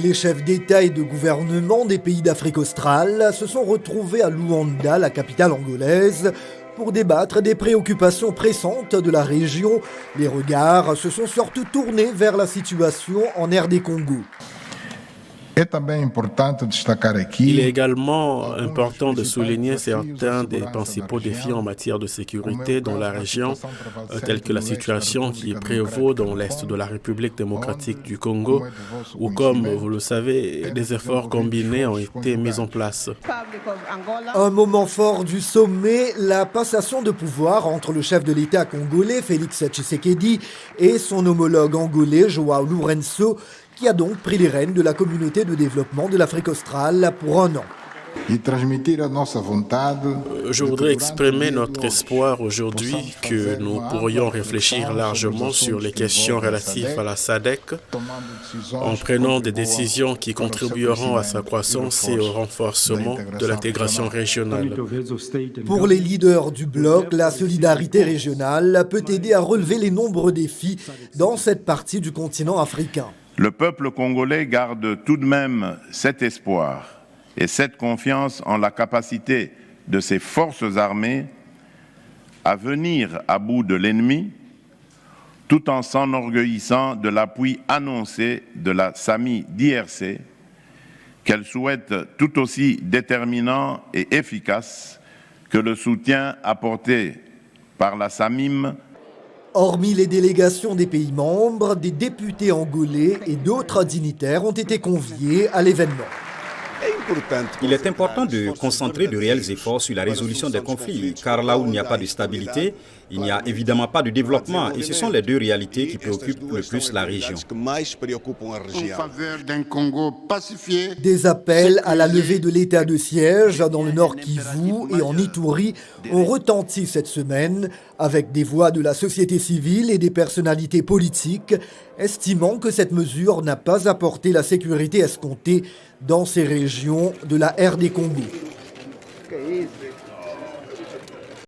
Les chefs d'État et de gouvernement des pays d'Afrique australe se sont retrouvés à Luanda, la capitale angolaise, pour débattre des préoccupations pressantes de la région. Les regards se sont surtout tournés vers la situation en RD Congo. Il est également important de souligner certains des principaux défis en matière de sécurité dans la région, tels que la situation qui prévaut dans l'est de la République démocratique du Congo, où, comme vous le savez, des efforts combinés ont été mis en place. Un moment fort du sommet, la passation de pouvoir entre le chef de l'État congolais, Félix Tshisekedi, et son homologue angolais, João Lourenço, qui a donc pris les rênes de la communauté de développement de l'Afrique australe pour un an. Je voudrais exprimer notre espoir aujourd'hui que nous pourrions réfléchir largement sur les questions relatives à la SADC en prenant des décisions qui contribueront à sa croissance et au renforcement de l'intégration régionale. Pour les leaders du bloc, la solidarité régionale peut aider à relever les nombreux défis dans cette partie du continent africain. Le peuple congolais garde tout de même cet espoir et cette confiance en la capacité de ses forces armées à venir à bout de l'ennemi, tout en s'enorgueillissant de l'appui annoncé de la SAMI d'IRC, qu'elle souhaite tout aussi déterminant et efficace que le soutien apporté par la SAMIM. Hormis les délégations des pays membres, des députés angolais et d'autres dignitaires ont été conviés à l'événement. Il est important de concentrer de réels efforts sur la résolution des conflits, car là où il n'y a pas de stabilité, il n'y a évidemment pas de développement, et ce sont les deux réalités qui préoccupent le plus la région. Des appels à la levée de l'état de siège dans le Nord Kivu et en Ituri ont retenti cette semaine, avec des voix de la société civile et des personnalités politiques, estimant que cette mesure n'a pas apporté la sécurité escomptée dans ces régions de la RD Congo.